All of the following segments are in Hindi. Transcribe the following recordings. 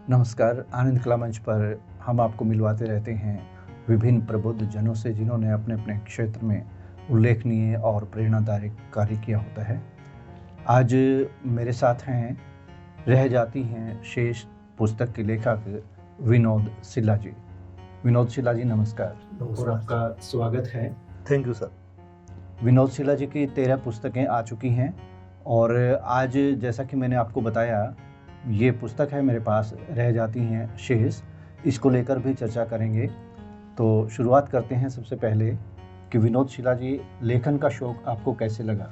नमस्कार। आनंद कला मंच पर हम आपको मिलवाते रहते हैं विभिन्न प्रबुद्ध जनों से जिन्होंने अपने अपने क्षेत्र में उल्लेखनीय और प्रेरणादायक कार्य किया होता है। आज मेरे साथ हैं रह जाती हैं शेष पुस्तक के लेखक विनोद सिल्ला जी। विनोद सिल्ला जी नमस्कार और आपका स्वागत है। Thank you sir. Vinod Silla ji की 13 पुस्तकें आ चुकी हैं और आज जैसा कि मैंने आपको बताया ये पुस्तक है मेरे पास, रह जाती हैं शेष। इसको लेकर भी चर्चा करेंगे। तो शुरुआत करते हैं सबसे पहले कि विनोद सिल्ला जी, लेखन का शौक आपको कैसे लगा?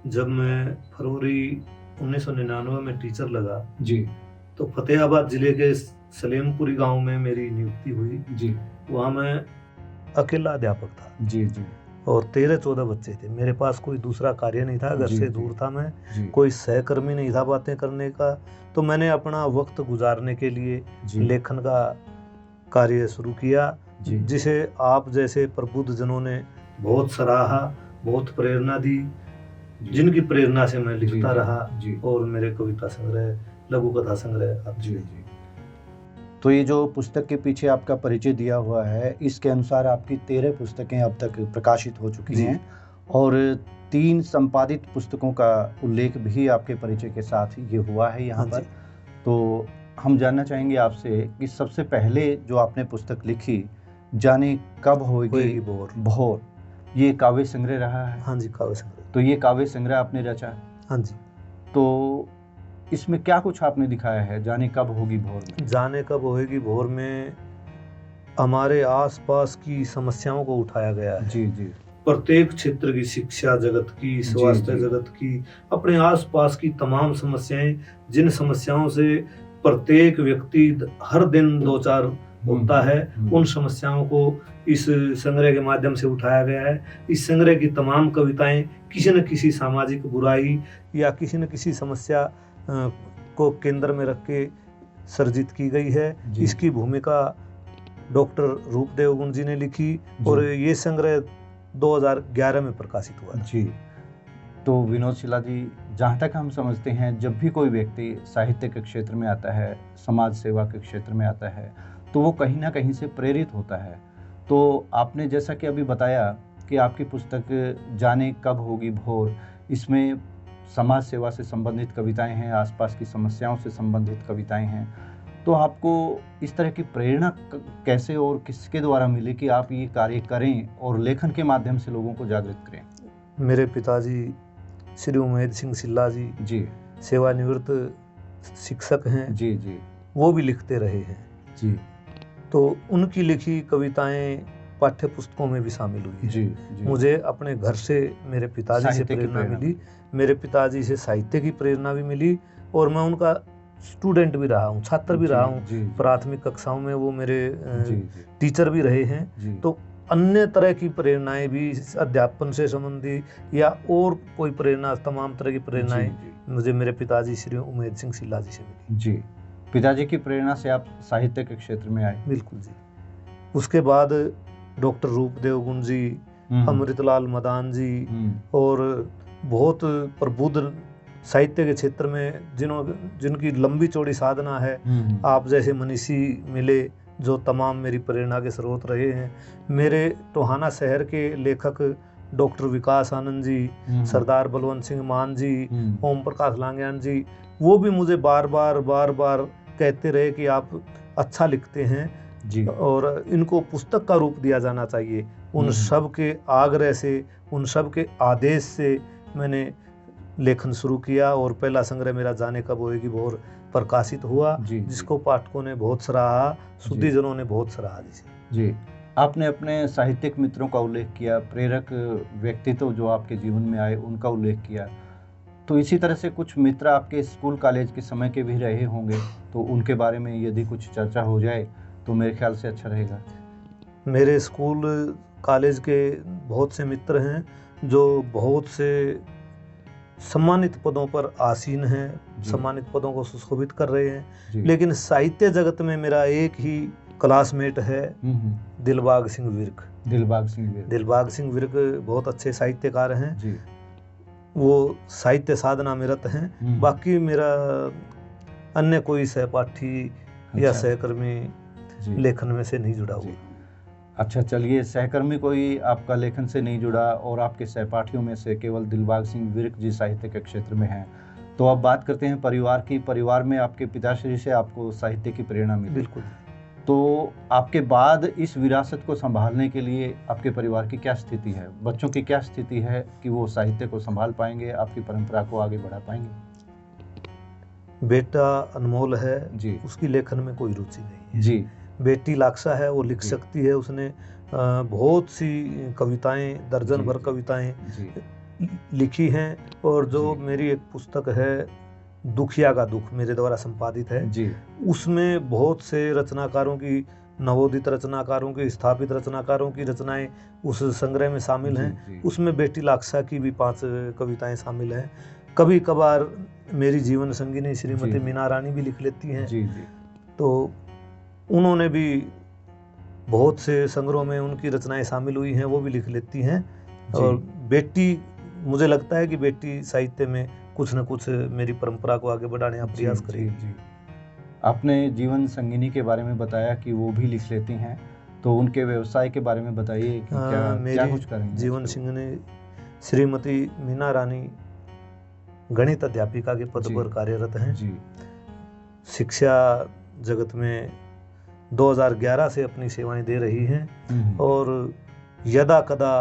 जब मैं फरवरी 1999 में टीचर लगा जी तो फतेहाबाद जिले के सलेमपुरी गांव में मेरी नियुक्ति हुई। जी वहाँ मैं अकेला अध्यापक था जी जी और 13-14 बच्चे थे। मेरे पास कोई दूसरा कार्य नहीं था, घर जी, से जी, दूर था मैं, जी कोई सहकर्मी नहीं था बातें करने का। तो मैंने अपना वक्त गुजारने के लिए जी लेखन का कार्य शुरू किया, जी जिसे आप जैसे प्रबुद्ध जनों ने बहुत सराहा, बहुत प्रेरणा दी, जिनकी प्रेरणा से मैं लिखता जी, रहा जी और मेरे कविता संग्रह, लघु कथा संग्रह जी जी। तो ये जो पुस्तक के पीछे आपका परिचय दिया हुआ है, इसके अनुसार आपकी 13 पुस्तकें अब तक प्रकाशित हो चुकी जी। हैं और 3 संपादित पुस्तकों का उल्लेख भी आपके परिचय के साथ ये हुआ है यहाँ हाँ पर। जी। तो हम जानना चाहेंगे आपसे कि सबसे पहले जो आपने पुस्तक लिखी, जाने कब होएगी भोर, ये काव्य संग्रह रहा है। हाँ जी, काव्य संग्रह। तो ये काव्य संग्रह आपने रचा। हाँ जी। तो इसमें क्या कुछ आपने दिखाया है जाने कब होगी भोर में? जाने कब होएगी भोर में हमारे आसपास की समस्याओं को उठाया गया है। जी जी प्रत्येक क्षेत्र की, शिक्षा जगत की, स्वास्थ्य जी। जगत की, अपने आसपास की तमाम समस्याएं, जिन समस्याओं से प्रत्येक व्यक्ति हर दिन 2-4 होता है, उन समस्याओं को इस संग्रह के माध्यम से उठाया गया है। इस संग्रह की तमाम कविताएं किसी न किसी सामाजिक बुराई या किसी न किसी समस्या को केंद्र में रख के सर्जित की गई है। इसकी भूमिका डॉक्टर रूपदेव गुण जी ने लिखी और ये संग्रह 2011 में प्रकाशित हुआ जी। तो विनोद सिल्ला जी, जहाँ तक हम समझते हैं, जब भी कोई व्यक्ति साहित्य के क्षेत्र में आता है, समाज सेवा के क्षेत्र में आता है, तो वो कहीं ना कहीं से प्रेरित होता है। तो आपने जैसा कि अभी बताया कि आपकी पुस्तक जाने कब होगी भोर, इसमें समाज सेवा से संबंधित कविताएं हैं, आसपास की समस्याओं से संबंधित कविताएं हैं। तो आपको इस तरह की प्रेरणा कैसे और किसके द्वारा मिली कि आप ये कार्य करें और लेखन के माध्यम से लोगों को जागृत करें? मेरे पिताजी श्री उमेद सिंह सिल्ला जी जी सेवानिवृत्त शिक्षक हैं। जी जी वो भी लिखते रहे हैं जी। तो उनकी लिखी कविताएं पाठ्य पुस्तकों में भी शामिल हुई है। जी जी। मुझे अपने घर से मेरे पिताजी से प्रेरणा मिली, मेरे पिताजी से साहित्य की प्रेरणा भी मिली और मैं उनका स्टूडेंट भी रहा हूँ, छात्र भी रहा हूँ। प्राथमिक कक्षाओं में वो मेरे टीचर भी रहे हैं। तो अन्य तरह की प्रेरणाएं भी, अध्यापन से संबंधित या और कोई प्रेरणा, तमाम तरह की प्रेरणाएं मुझे मेरे पिताजी श्री उमेद सिंह सिल्ला जी से मिली। जी। पिताजी की प्रेरणा से आप साहित्य के क्षेत्र में आए? बिल्कुल जी। उसके बाद डॉक्टर रूपदेव गुण जी, अमृतलाल मदान जी और बहुत प्रबुद्ध साहित्य के क्षेत्र में जिनकी लंबी चौड़ी साधना है, आप जैसे मनीषी मिले जो तमाम मेरी प्रेरणा के स्रोत रहे हैं। मेरे टोहाना शहर के लेखक डॉक्टर विकास आनंद जी, सरदार बलवंत सिंह मान जी, ओम प्रकाश लांगयान जी, वो भी मुझे बार बार कहते रहे कि आप अच्छा लिखते हैं जी और इनको पुस्तक का रूप दिया जाना चाहिए। उन सब के आग्रह से, उन सब के आदेश से मैंने लेखन शुरू किया और पहला संग्रह मेरा जाने कब होएगी भोर प्रकाशित हुआ, जिसको पाठकों ने बहुत सराहा, शुद्धिजनों ने बहुत सराहा जी। आपने अपने साहित्यिक मित्रों का उल्लेख किया, प्रेरक व्यक्तित्व जो आपके जीवन में आए उनका उल्लेख किया। तो इसी तरह से कुछ मित्र आपके स्कूल कॉलेज के समय के भी रहे होंगे, तो उनके बारे में यदि कुछ चर्चा हो जाए तो मेरे ख्याल से अच्छा रहेगा। मेरे स्कूल कॉलेज के बहुत से मित्र हैं जो बहुत से सम्मानित पदों पर आसीन हैं, सम्मानित पदों को सुशोभित कर रहे हैं। लेकिन साहित्य जगत में मेरा एक ही क्लासमेट है, दिलबाग सिंह विर्क। दिलबाग सिंह विर्क बहुत अच्छे साहित्यकार हैं जी। वो साहित्य साधना में रत हैं। बाकी मेरा अन्य कोई सहपाठी या सहकर्मी लेखन में से नहीं जुड़ा हुआ। अच्छा, चलिए, सहकर्मी कोई आपका लेखन से नहीं जुड़ा और आपके सहपाठियों में से केवल दिलबाग सिंह विर्क जी साहित्य के क्षेत्र में हैं। तो अब बात करते हैं परिवार की। परिवार में आपके पिताश्री से आपको साहित्य की प्रेरणा मिली। बिल्कुल। तो आपके बाद इस विरासत को संभालने के लिए आपके परिवार की क्या स्थिति है, बच्चों की क्या स्थिति है कि वो साहित्य को संभाल पाएंगे, आपकी परंपरा को आगे बढ़ा पाएंगे? बेटा अनमोल है जी, उसकी लेखन में कोई रुचि नहीं है जी। बेटी लाक्षा है, वो लिख सकती है, उसने बहुत सी कविताएं, दर्जन भर कविताएं लिखी हैं। और जो मेरी एक पुस्तक है दुखिया का दुख, मेरे द्वारा संपादित है जी, उसमें बहुत से रचनाकारों की, नवोदित रचनाकारों की, स्थापित रचनाकारों की रचनाएं उस संग्रह में शामिल हैं। उसमें बेटी लाक्षा की भी 5 कविताएं शामिल हैं। कभी कभार मेरी जीवन संगिनी श्रीमती मीना रानी भी लिख लेती हैं। तो उन्होंने भी बहुत से संग्रहों में उनकी रचनाएं शामिल हुई हैं, वो भी लिख लेती हैं। और बेटी, मुझे लगता है कि बेटी साहित्य में कुछ न कुछ मेरी परंपरा को आगे बढ़ाने का प्रयास करेगी। आपने जीवन संगिनी के बारे में बताया कि वो भी लिख लेती हैं, तो उनके व्यवसाय के बारे में बताइए कि क्या कुछ करेंगे? जीवन संगिनी श्रीमती मीना रानी गणित अध्यापिका के पद पर कार्यरत हैं। शिक्षा जगत में 2011 से अपनी सेवाएं दे रही हैं और यदा कदा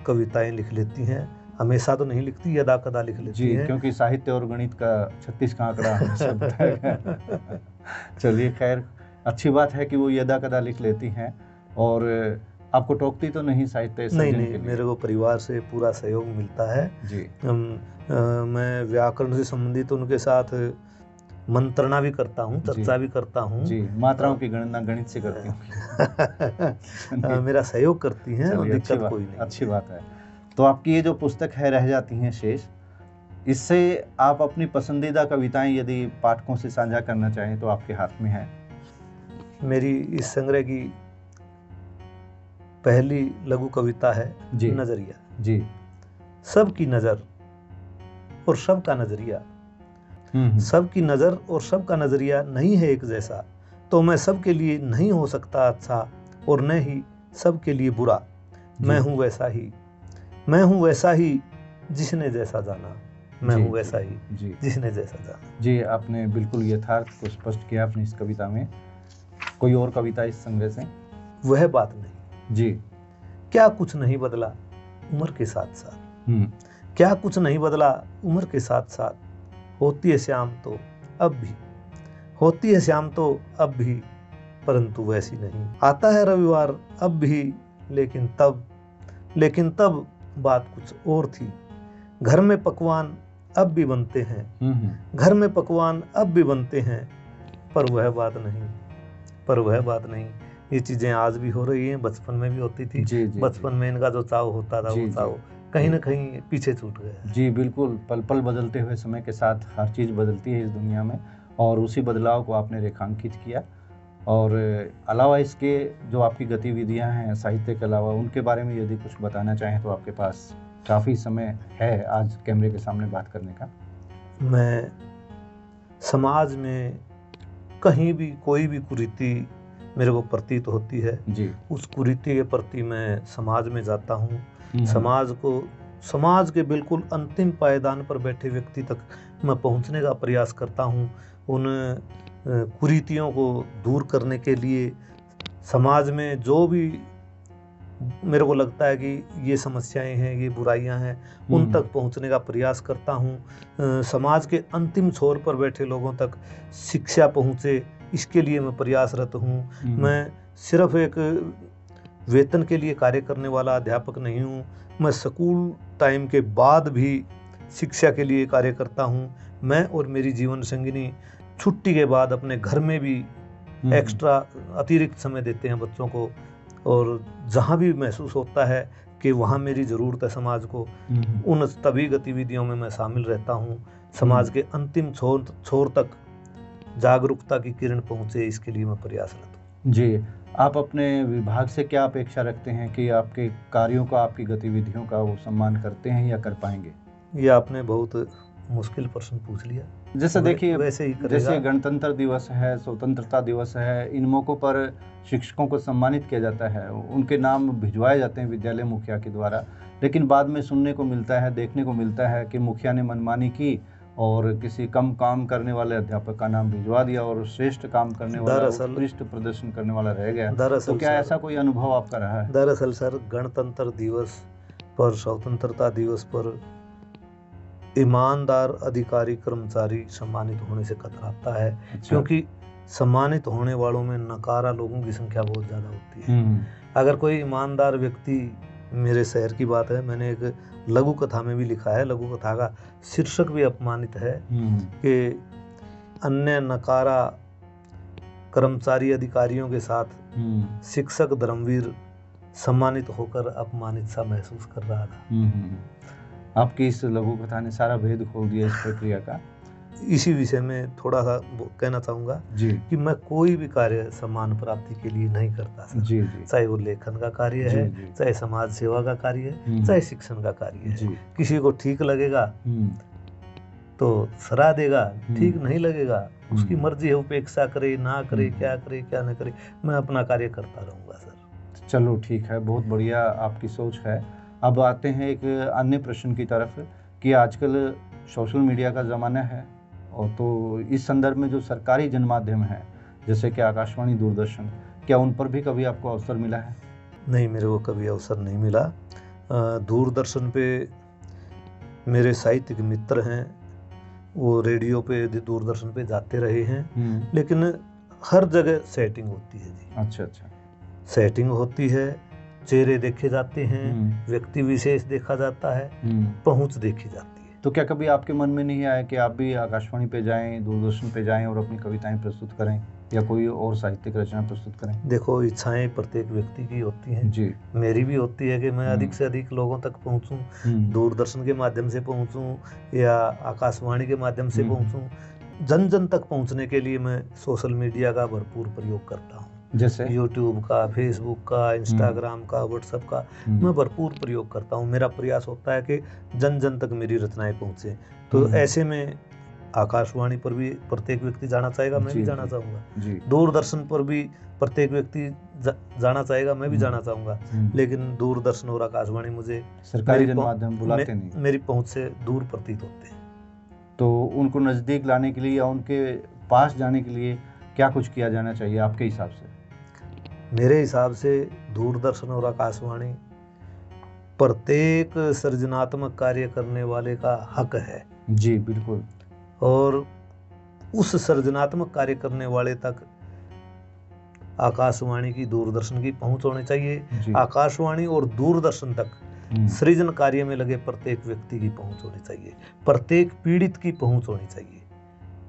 कविताएं लिख लेती हैं। हमेशा तो नहीं लिखती, यदा कदा लिख लेती हैं। क्योंकि साहित्य और गणित का 36 का आंकड़ा हमेशा बताया गया। चलिए, खैर, अच्छी बात है कि वो यदा कदा लिख लेती हैं। और आपको टोकती तो नहीं साहित्य? नहीं, मेरे को परिवार से पूरा सहयोग मिलता है जी। मैं व्याकरण से संबंधित उनके साथ मंत्रणा भी करता हूँ, चर्चा भी करता हूँ जी। मात्राओं की गणना गणित से करती हूँ। मेरा सहयोग करती हैं और दिक्कत कोई नहीं। अच्छी बात है। तो आपकी ये जो पुस्तक है रह जाती हैं शेष, इससे आप अपनी पसंदीदा कविताएं यदि पाठकों से साझा करना चाहें तो आपके हाथ में है। मेरी इस संग्रह की पहली लघु कविता है नजरिया जी। सबकी नजर और सबका नजरिया, सबकी नजर और सबका नजरिया नहीं है एक जैसा, तो मैं सबके लिए नहीं हो सकता अच्छा और न ही सबके लिए बुरा। मैं हूँ वैसा ही, मैं हूँ वैसा ही जिसने जैसा जाना, मैं हूँ वैसा ही जिसने जैसा जाना। जी, आपने बिल्कुल यथार्थ को स्पष्ट किया अपनी इस कविता में। कोई और कविता इस संग्रह से? वह बात नहीं जी। क्या कुछ नहीं बदला उम्र के साथ साथ, क्या कुछ नहीं बदला उम्र के साथ साथ, होती है शाम तो अब भी, होती है शाम तो अब भी, परंतु वैसी नहीं। आता है रविवार अब भी, लेकिन तब बात कुछ और थी। घर में पकवान अब भी बनते हैं, घर में पकवान अब भी बनते हैं, पर वह बात नहीं, पर वह बात नहीं। ये चीजें आज भी हो रही हैं, बचपन में भी होती थी। बचपन में इनका जो चाव होता था, वो चाव कहीं ना कहीं पीछे छूट गया। जी बिल्कुल, पल पल बदलते हुए समय के साथ हर चीज़ बदलती है इस दुनिया में, और उसी बदलाव को आपने रेखांकित किया। और अलावा इसके जो आपकी गतिविधियां हैं साहित्य के अलावा, उनके बारे में यदि कुछ बताना चाहें तो आपके पास काफ़ी समय है आज कैमरे के सामने बात करने का। मैं समाज में कहीं भी कोई भी कुरीति मेरे को प्रतीत होती है जी, उस कुरीति के प्रति मैं समाज में जाता हूँ। समाज के बिल्कुल अंतिम पायदान पर बैठे व्यक्ति तक मैं पहुँचने का प्रयास करता हूँ। उन कुरीतियों को दूर करने के लिए समाज में जो भी मेरे को लगता है कि ये समस्याएं हैं, ये बुराइयां हैं, उन तक पहुंचने का प्रयास करता हूं। समाज के अंतिम छोर पर बैठे लोगों तक शिक्षा पहुंचे, इसके लिए मैं प्रयासरत हूं। मैं सिर्फ एक वेतन के लिए कार्य करने वाला अध्यापक नहीं हूं, मैं स्कूल टाइम के बाद भी शिक्षा के लिए कार्य करता हूं। मैं और मेरी जीवन संगिनी छुट्टी के बाद अपने घर में भी एक्स्ट्रा अतिरिक्त समय देते हैं बच्चों को, और जहाँ भी महसूस होता है कि वहाँ मेरी ज़रूरत है समाज को, उन तभी गतिविधियों में मैं शामिल रहता हूँ। समाज के अंतिम छोर तक जागरूकता की किरण पहुँचे, इसके लिए मैं प्रयासरत हूँ। जी, आप अपने विभाग से क्या अपेक्षा रखते हैं कि आपके कार्यों का, आपकी गतिविधियों का वो सम्मान करते हैं या कर पाएंगे? ये आपने बहुत मुश्किल प्रश्न पूछ लिया। जैसे देखिए, वैसे ही करेगा। जैसे गणतंत्र दिवस है, स्वतंत्रता दिवस है, इन मौक़ों पर शिक्षकों को सम्मानित किया जाता है, उनके नाम भिजवाए जाते हैं विद्यालय मुखिया के द्वारा, लेकिन बाद में सुनने को मिलता है, देखने को मिलता है कि मुखिया ने मनमानी की और किसी कम काम करने वाले अध्यापक का नाम भिजवा दिया और श्रेष्ठ काम करने वाला, उत्कृष्ट प्रदर्शन करने वाला रह गया। तो क्या ऐसा कोई अनुभव आपका रहा है? दरअसल सर, गणतंत्र दिवस पर, स्वतंत्रता दिवस पर ईमानदार अधिकारी कर्मचारी सम्मानित होने से कतराता है। अच्छा। क्योंकि सम्मानित होने वालों में नकारा लोगों की संख्या बहुत ज़्यादा होती है। अगर कोई ईमानदार व्यक्ति, मेरे शहर की बात है, मैंने एक लघु कथा में भी लिखा है, लघु कथा का शीर्षक भी अपमानित है कि अन्य नकारा कर्मचारी अधिकारियों के साथ शिक्षक धर्मवीर सम्मानित होकर अपमानित सा महसूस कर रहा था। आपकी इस लघु कथा ने सारा भेद खोल दिया इस प्रक्रिया का। इसी विषय में थोड़ा सा कहना चाहूँगा कि मैं कोई भी कार्य सम्मान प्राप्ति के लिए नहीं करता सर। जी। चाहे वो लेखन का कार्य है, चाहे समाज सेवा का कार्य है, चाहे शिक्षण का कार्य है। किसी को ठीक लगेगा तो सराह देगा, ठीक नहीं लगेगा उसकी मर्जी है, उपेक्षा करे ना करे, क्या करे क्या न करे, मैं अपना कार्य करता रहूँगा सर। चलो ठीक है, बहुत बढ़िया आपकी सोच है। अब आते हैं एक अन्य प्रश्न की तरफ कि आजकल सोशल मीडिया का ज़माना है, और तो इस संदर्भ में जो सरकारी जनमाध्यम है जैसे कि आकाशवाणी, दूरदर्शन, क्या उन पर भी कभी आपको अवसर मिला है? नहीं, मेरे को कभी अवसर नहीं मिला। दूरदर्शन पे मेरे साहित्यिक मित्र हैं, वो रेडियो पे, दूरदर्शन पे जाते रहे हैं, लेकिन हर जगह सेटिंग होती है जी। अच्छा अच्छा, सेटिंग होती है, चेहरे देखे जाते हैं, व्यक्ति विशेष देखा जाता है, पहुंच देखी जाती है। तो क्या कभी आपके मन में नहीं आया कि आप भी आकाशवाणी पे जाएं, दूरदर्शन पे जाएं और अपनी कविताएं प्रस्तुत करें या कोई और साहित्यिक रचना प्रस्तुत करें? देखो, इच्छाएं प्रत्येक व्यक्ति की होती हैं जी। मेरी भी होती है कि मैं अधिक से अधिक लोगों तक पहुंचूं, दूरदर्शन के माध्यम से पहुंचूं या आकाशवाणी के माध्यम से पहुंचूं। जन जन तक पहुंचने के लिए मैं सोशल मीडिया का भरपूर प्रयोग करता हूँ, जैसे यूट्यूब का, फेसबुक का, इंस्टाग्राम का, व्हाट्सएप का मैं भरपूर प्रयोग करता हूँ। मेरा प्रयास होता है कि जन जन तक मेरी रचनाएं पहुँचे। तो ऐसे में आकाशवाणी पर भी प्रत्येक व्यक्ति जाना चाहेगा, मैं भी जाना चाहूँगा। दूरदर्शन पर भी प्रत्येक व्यक्ति जाना चाहेगा, मैं भी जाना चाहूँगा। लेकिन दूरदर्शन और आकाशवाणी मुझे सरकारी जनमाध्यम बुलाते नहीं, मेरी पहुँच से दूर प्रतीत होते हैं। तो उनको नज़दीक लाने के लिए या उनके पास जाने के लिए क्या कुछ किया जाना चाहिए आपके हिसाब से? मेरे हिसाब से दूरदर्शन और आकाशवाणी प्रत्येक सृजनात्मक कार्य करने वाले का हक है जी, बिल्कुल। और उस सृजनात्मक कार्य करने वाले तक आकाशवाणी की, दूरदर्शन की पहुंच होनी चाहिए। आकाशवाणी और दूरदर्शन तक सृजन कार्य में लगे प्रत्येक व्यक्ति की पहुंच होनी चाहिए, प्रत्येक पीड़ित की पहुंच होनी चाहिए,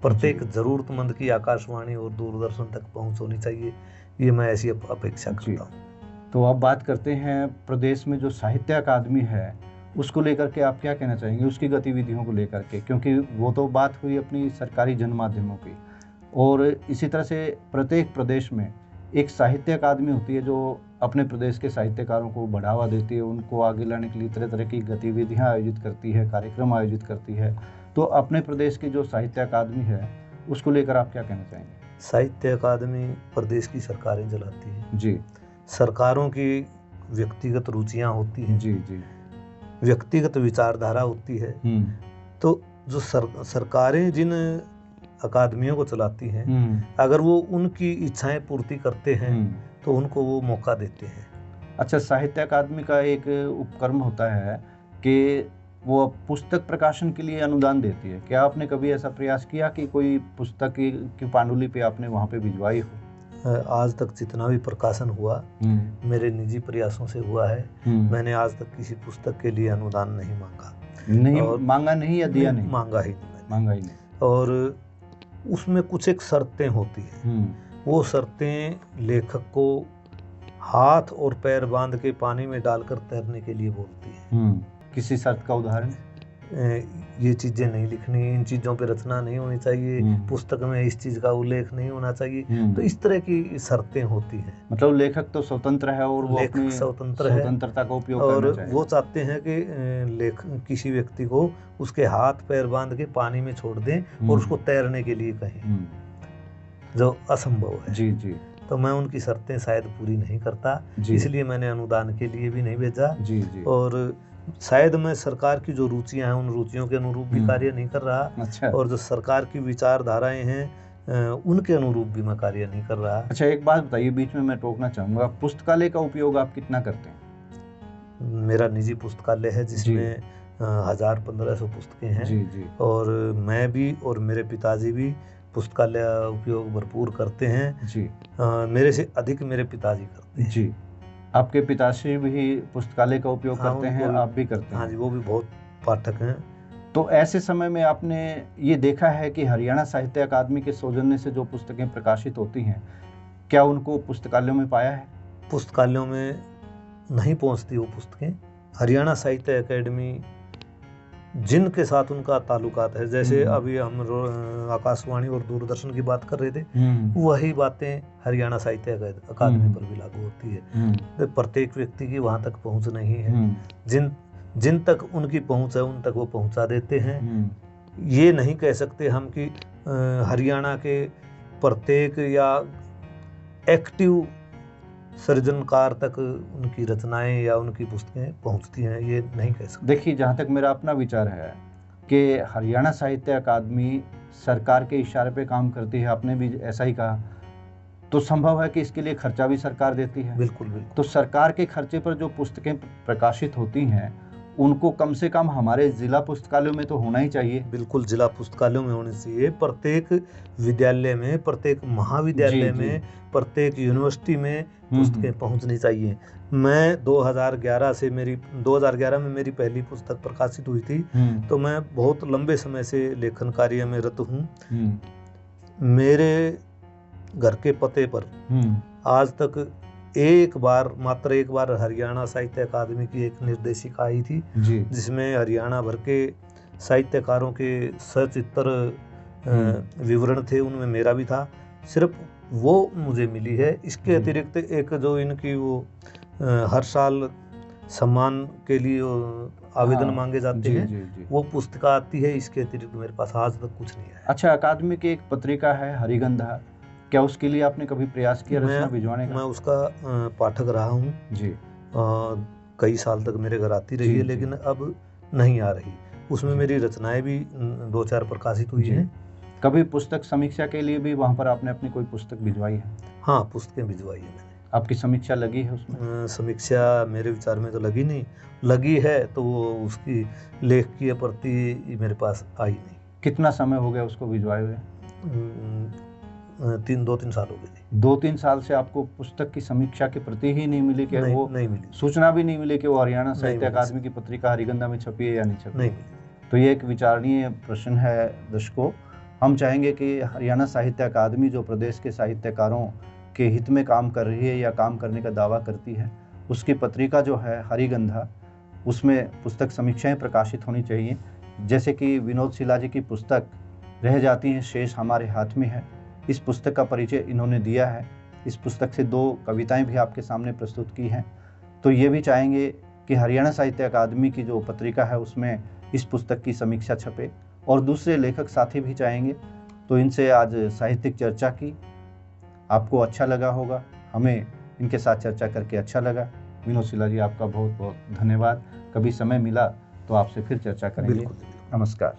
प्रत्येक जरूरतमंद की आकाशवाणी और दूरदर्शन तक पहुंच होनी चाहिए। ये मैं ऐसी अपेक्षा करता हूँ। तो अब बात करते हैं प्रदेश में जो साहित्य अकादमी है उसको लेकर के आप क्या कहना चाहेंगे, उसकी गतिविधियों को लेकर के? क्योंकि वो तो बात हुई अपनी सरकारी जनमाध्यमों की, और इसी तरह से प्रत्येक प्रदेश में एक साहित्य अकादमी होती है जो अपने प्रदेश के साहित्यकारों को बढ़ावा देती है, उनको आगे लाने के लिए तरह तरह की गतिविधियाँ आयोजित करती है, कार्यक्रम आयोजित करती है। तो अपने प्रदेश की जो साहित्य अकादमी है उसको लेकर आप क्या कहना चाहेंगे? साहित्य अकादमी प्रदेश की सरकारें चलाती हैं जी। सरकारों की व्यक्तिगत रुचियां होती हैं जी जी, व्यक्तिगत विचारधारा होती है। तो जो सरकारें जिन अकादमियों को चलाती हैं, अगर वो उनकी इच्छाएं पूर्ति करते हैं तो उनको वो मौका देते हैं। अच्छा, साहित्य अकादमी का एक उपक्रम होता है कि वो पुस्तक प्रकाशन के लिए अनुदान देती है। क्या आपने कभी ऐसा प्रयास किया कि कोई पुस्तक की पांडुली पे आपने वहाँ पे भिजवाई हो? आज तक जितना भी प्रकाशन हुआ मेरे निजी प्रयासों से हुआ है। मैंने आज तक किसी पुस्तक के लिए अनुदान नहीं मांगा। नहीं मांगा नहीं या दिया नहीं? मांगा ही नहीं। और उसमें कुछ एक शर्तें होती हैं। वो शर्तें लेखक को हाथ और पैर बांध के पानी में डालकर तैरने के लिए बोलती हैं। किसी शर्त का उदाहरण? ये चीज़ें नहीं लिखनी, इन चीज़ों पे रचना नहीं होनी चाहिए, पुस्तक में इस चीज़ का उल्लेख नहीं होना चाहिए। तो इस तरह की शर्तें होती हैं। मतलब लेखक तो स्वतंत्र है और वो अपनी स्वतंत्रता का उपयोग करना चाहिए। और वो चाहते हैं कि किसी व्यक्ति को उसके हाथ पैर बांध के पानी में छोड़ दें और उसको तैरने के लिए कहें, जो असंभव है। जी जी। तो मैं उनकी शर्तें शायद पूरी नहीं करता, इसलिए मैंने अनुदान के लिए भी नहीं भेजा। जी जी। और शायद मैं सरकार की जो रुचियां हैं उन रुचियों के अनुरूप भी कार्य नहीं कर रहा। अच्छा। और जो सरकार की विचारधाराएं हैं उनके अनुरूप भी मैं कार्य नहीं कर रहा। अच्छा, एक बात बताइए, बीच में मैं टोकना चाहूँगा, पुस्तकालय का उपयोग आप कितना करते हैं? मेरा निजी पुस्तकालय है जिसमें 1000-1500 पुस्तकें हैं। जी जी। और मैं भी और मेरे पिताजी भी पुस्तकालय उपयोग भरपूर करते हैं। जी। मेरे से अधिक मेरे पिताजी करते हैं। जी। आपके पिताश्री भी पुस्तकालय का उपयोग करते हैं, आप भी करते हैं? हाँ जी, वो भी बहुत पाठक हैं। तो ऐसे समय में आपने ये देखा है कि हरियाणा साहित्य अकादमी के सौजन्य से जो पुस्तकें प्रकाशित होती हैं, क्या उनको पुस्तकालयों में पाया है? पुस्तकालयों में नहीं पहुंचती वो पुस्तकें। हरियाणा साहित्य अकादमी जिनके साथ उनका ताल्लुकात है, जैसे अभी हम आकाशवाणी और दूरदर्शन की बात कर रहे थे, वही बातें हरियाणा साहित्य अकादमी पर भी लागू होती है। तो प्रत्येक व्यक्ति की वहाँ तक पहुँच नहीं है। जिन तक उनकी पहुँच है उन तक वो पहुँचा देते हैं। ये नहीं कह सकते हम कि हरियाणा के प्रत्येक या एक्टिव सृजनकार तक उनकी रचनाएं या उनकी पुस्तकें पहुंचती हैं, ये नहीं कह सकते। देखिए, जहाँ तक मेरा अपना विचार है कि हरियाणा साहित्य अकादमी सरकार के इशारे पे काम करती है, आपने भी ऐसा ही कहा, तो संभव है कि इसके लिए खर्चा भी सरकार देती है। बिल्कुल बिल्कुल। तो सरकार के खर्चे पर जो पुस्तकें प्रकाशित होती हैं उनको कम से कम हमारे जिला पुस्तकालयों में तो होना ही चाहिए। बिल्कुल, जिला पुस्तकालयों में होनी चाहिए। प्रत्येक विद्यालय में, प्रत्येक महाविद्यालय में, प्रत्येक यूनिवर्सिटी में पुस्तकें पहुंचनी चाहिए। मैं 2011 में मेरी पहली पुस्तक प्रकाशित हुई थी। तो मैं बहुत लंबे समय से लेखन कार्य में रत हूँ। मेरे घर के पते पर आज तक मात्र एक बार हरियाणा साहित्य अकादमी की एक निर्देशिका आई थी, जिसमें हरियाणा भर के साहित्यकारों के सचित्र विवरण थे, उनमें मेरा भी था। सिर्फ वो मुझे मिली है। इसके अतिरिक्त एक जो इनकी वो हर साल सम्मान के लिए आवेदन मांगे जाते हैं, वो पुस्तिका आती है। इसके अतिरिक्त मेरे पास आज तक कुछ नहीं है। अच्छा, अकादमी की एक पत्रिका है हरिगंधा, क्या उसके लिए आपने कभी प्रयास किया रचना भिजवाने का? मैं उसका पाठक रहा हूँ जी। कई साल तक मेरे घर आती रही है, लेकिन अब नहीं आ रही। उसमें मेरी रचनाएं भी 2-4 प्रकाशित हुई हैं। कभी पुस्तक समीक्षा के लिए भी वहाँ पर आपने अपनी कोई पुस्तक भिजवाई है? हाँ, पुस्तकें भिजवाई है मैंने। आपकी समीक्षा लगी है उसमें? समीक्षा मेरे विचार में तो लगी नहीं, लगी है तो वो उसकी लेख की प्रति मेरे पास आई नहीं। कितना समय हो गया उसको भिजवाए हुए? 2-3 साल हो गए। 2-3 साल से आपको पुस्तक की समीक्षा की प्रति ही नहीं मिली? कि वो नहीं मिली। सूचना भी नहीं मिली कि वो हरियाणा साहित्य अकादमी की पत्रिका हरिगंधा में छपी है या नहीं छपी? नहीं मिली। तो ये एक विचारणीय प्रश्न है दर्शकों। हम चाहेंगे कि हरियाणा साहित्य अकादमी जो प्रदेश के साहित्यकारों के हित में काम कर रही है या काम करने का दावा करती है, उसकी पत्रिका जो है हरिगंधा, उसमें पुस्तक समीक्षाएं प्रकाशित होनी चाहिए। जैसे कि विनोद शिला जी की पुस्तक रह जाती हैं शेष हमारे हाथ में है, इस पुस्तक का परिचय इन्होंने दिया है। इस पुस्तक से 2 कविताएं भी आपके सामने प्रस्तुत की हैं। तो ये भी चाहेंगे कि हरियाणा साहित्य अकादमी की जो पत्रिका है उसमें इस पुस्तक की समीक्षा छपे, और दूसरे लेखक साथी भी चाहेंगे। तो इनसे आज साहित्यिक चर्चा की, आपको अच्छा लगा होगा, हमें इनके साथ चर्चा करके अच्छा लगा। विनोद शिला जी, आपका बहुत बहुत धन्यवाद। कभी समय मिला तो आपसे फिर चर्चा करेंगे। बिल्कुल। नमस्कार।